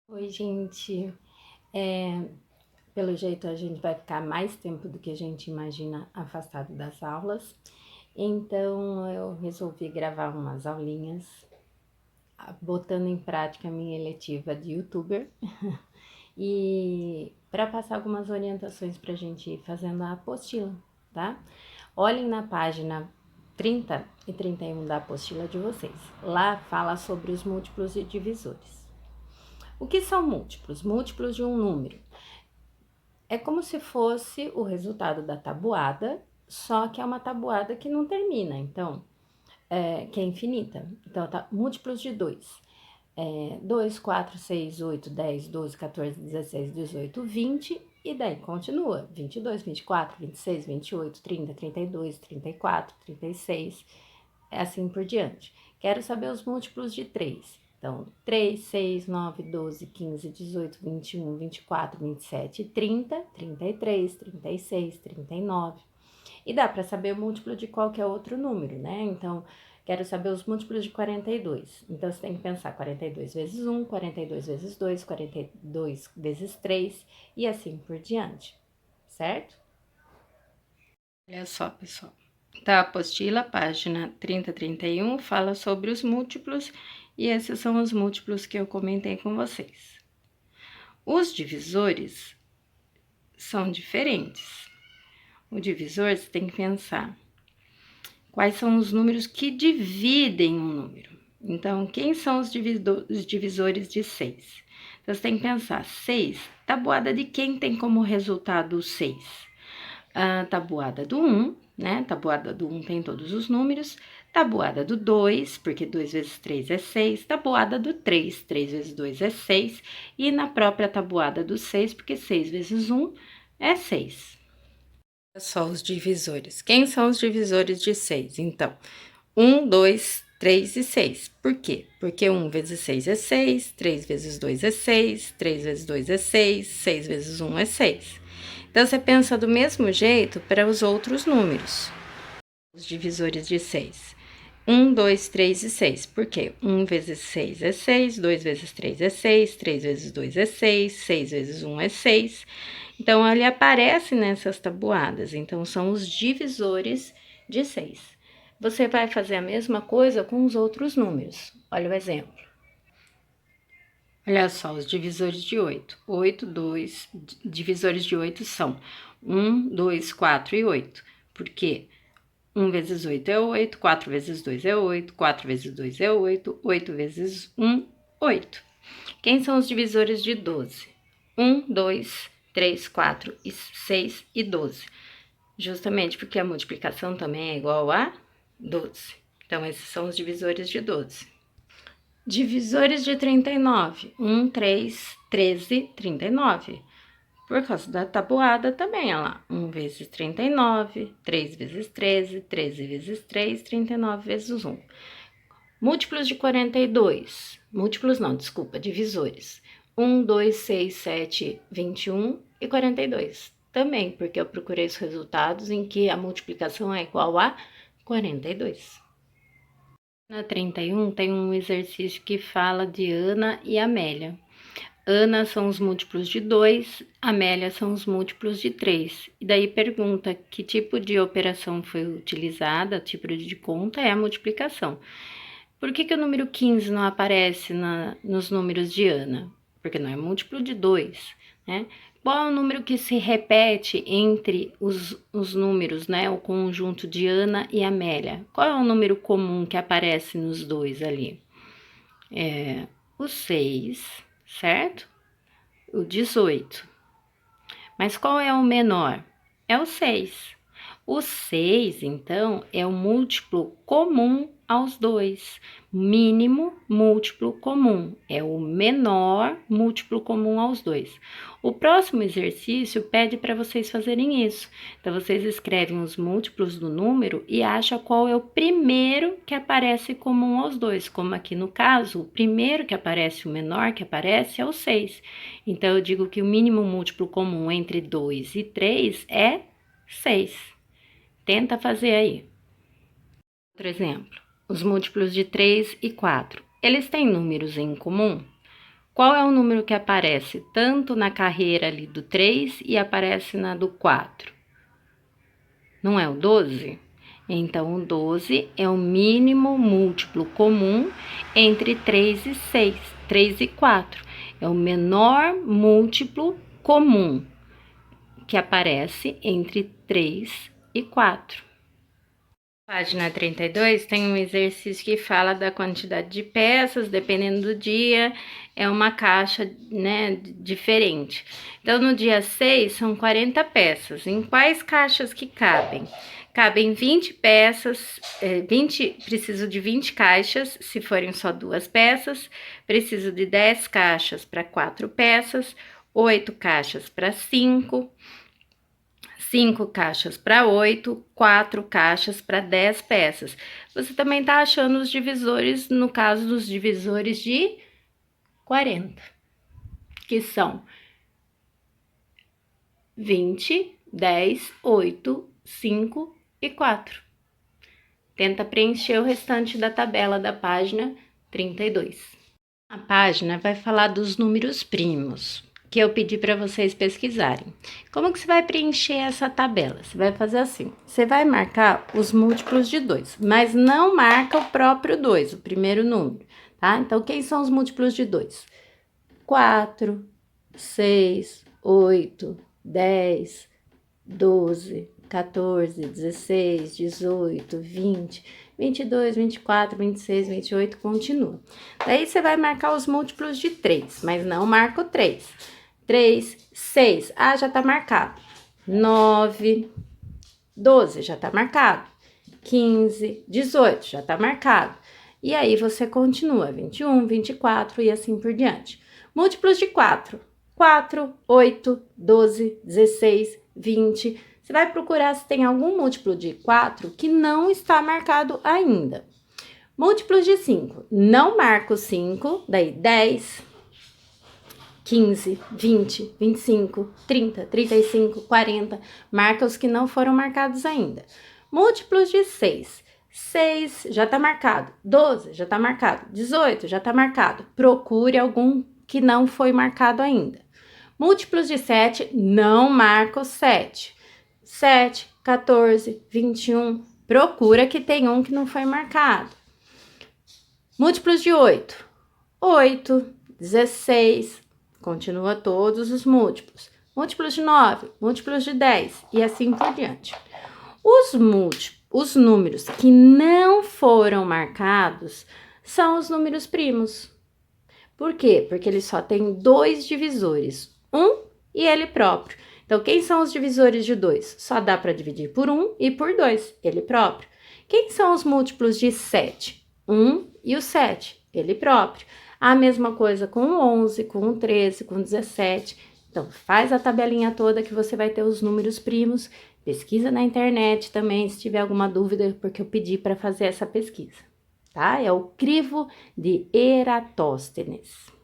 Oi, gente. É, Pelo jeito, a gente vai ficar mais tempo do que a gente imagina afastado das aulas. Então, eu resolvi gravar umas aulinhas, botando em prática a minha eletiva de youtuber e para passar algumas orientações para a gente ir fazendo a apostila, tá? Olhem na página 30 e 31 da apostila de vocês. Lá fala sobre os múltiplos e divisores. O que são múltiplos? Múltiplos de um número. É como se fosse o resultado da tabuada, só que é uma tabuada que não termina, então, que é infinita. Então, múltiplos de 2. 2, 4, 6, 8, 10, 12, 14, 16, 18, 20, e daí continua. 22, 24, 26, 28, 30, 32, 34, 36, assim por diante. Quero saber os múltiplos de 3. Então, 3, 6, 9, 12, 15, 18, 21, 24, 27, 30, 33, 36, 39. E dá para saber o múltiplo de qualquer outro número, né? Então, quero saber os múltiplos de 42. Então, você tem que pensar 42 vezes 1, 42 vezes 2, 42 vezes 3 e assim por diante, certo? Olha só, pessoal. Da apostila, página 30 a 31, fala sobre os múltiplos e esses são os múltiplos que eu comentei com vocês. Os divisores são diferentes. O divisor, você tem que pensar quais são os números que dividem um número. Então, quem são os divisores de 6? Então, você tem que pensar, 6, tabuada de quem tem como resultado 6? A tabuada do 1, né? Tabuada do 1 tem todos os números. Tabuada do 2, porque 2 vezes 3 é 6. Tabuada do 3, 3 vezes 2 é 6. E na própria tabuada do 6, porque 6 vezes 1 é 6. Só os divisores. Quem são os divisores de 6? Então, 1, 2, 3 e 6. Por quê? Porque 1 vezes 6 é 6, 3 vezes 2 é 6, 3 vezes 2 é 6, 6 vezes 1 é 6. Então, você pensa do mesmo jeito para os outros números, os divisores de 6. 1, 2, 3 e 6. Por quê? 1 vezes 6 é 6, 2 vezes 3 é 6, 3 vezes 2 é 6, 6 vezes 1 é 6. Então, ele aparece nessas tabuadas. Então, são os divisores de 6. Você vai fazer a mesma coisa com os outros números. Olha o exemplo. Olha só, os divisores de 8. 8, 2, divisores de 8 são 1, 2, 4 e 8. Por quê? 1 vezes 8 é 8, 4 vezes 2 é 8, 4 vezes 2 é 8, 8 vezes 1, 8. Quem são os divisores de 12? 1, 2, 3, 4, 6 e 12. Justamente porque a multiplicação também é igual a 12. Então, esses são os divisores de 12. Divisores de 39. 1, 3, 13, 39. Por causa da tabuada também, olha lá. 1 vezes 39, 3 vezes 13, 13 vezes 3, 39 vezes 1. Múltiplos de 42. Múltiplos não, desculpa, divisores. 1, 2, 6, 7, 21 e 42. Também, porque eu procurei os resultados em que a multiplicação é igual a 42. Na 31 tem um exercício que fala de Ana e Amélia. Ana são os múltiplos de 2, Amélia são os múltiplos de 3. E daí pergunta que tipo de operação foi utilizada, tipo de conta é a multiplicação. Por que o número 15 não aparece nos números de Ana? Porque não é múltiplo de 2, né? Qual é o número que se repete entre os números, né? O conjunto de Ana e Amélia. Qual é o número comum que aparece nos dois ali? O 6, certo? O 18. Mas qual é o menor? É o 6. O 6, então, é o múltiplo comum aos dois. Mínimo múltiplo comum. É o menor múltiplo comum aos dois. O próximo exercício pede para vocês fazerem isso. Então, vocês escrevem os múltiplos do número e acham qual é o primeiro que aparece comum aos dois. Como aqui no caso, o primeiro que aparece, o menor que aparece é o 6. Então, eu digo que o mínimo múltiplo comum entre 2 e 3 é 6. Tenta fazer aí. Outro exemplo, os múltiplos de 3 e 4. Eles têm números em comum? Qual é o número que aparece tanto na carreira ali do 3 e aparece na do 4? Não é o 12? Então, o 12 é o mínimo múltiplo comum entre 3 e 6, 3 e 4. É o menor múltiplo comum que aparece entre 3 e 4. Página 32 tem um exercício que fala da quantidade de peças, dependendo do dia, é uma caixa, né, diferente. Então, no dia 6, são 40 peças. Em quais caixas que cabem? Cabem 20 peças, preciso de 20 caixas, se forem só 2 peças. Preciso de 10 caixas para 4 peças, 8 caixas para 5 caixas para 8, 4 caixas para 10 peças. Você também tá achando os divisores, no caso dos divisores de 40, que são 20, 10, 8, 5 e 4. Tenta preencher o restante da tabela da página 32. A página vai falar dos números primos, que eu pedi para vocês pesquisarem. Como que você vai preencher essa tabela? Você vai fazer assim, você vai marcar os múltiplos de 2, mas não marca o próprio 2, o primeiro número, tá? Então, quem são os múltiplos de 2? 4, 6, 8, 10, 12, 14, 16, 18, 20, 22, 24, 26, 28, continua. Daí, você vai marcar os múltiplos de 3, mas não marca o 3. 3, 6, já tá marcado. 9, 12, já tá marcado. 15, 18, já tá marcado. E aí, você continua, 21, 24 e assim por diante. Múltiplos de 4, 4, 8, 12, 16, 20. Você vai procurar se tem algum múltiplo de 4 que não está marcado ainda. Múltiplos de 5, não marco 5, daí 10, 15, 20, 25, 30, 35, 40, marca os que não foram marcados ainda. Múltiplos de 6, 6 já tá marcado, 12 já tá marcado, 18 já tá marcado. Procure algum que não foi marcado ainda. Múltiplos de 7, não marca o 7. 7, 14, 21, procura que tem um que não foi marcado. Múltiplos de 8, 8, 16, continua todos os múltiplos. Múltiplos de 9, múltiplos de 10 e assim por diante. Os números que não foram marcados são os números primos. Por quê? Porque ele só tem 2 divisores, 1 e ele próprio. Então, quem são os divisores de 2? Só dá para dividir por 1 e por 2, ele próprio. Quem são os múltiplos de 7? 1 e o 7, ele próprio. A mesma coisa com o 11, com o 13, com o 17. Então, faz a tabelinha toda que você vai ter os números primos. Pesquisa na internet também, se tiver alguma dúvida, porque eu pedi para fazer essa pesquisa, tá? É o crivo de Eratóstenes.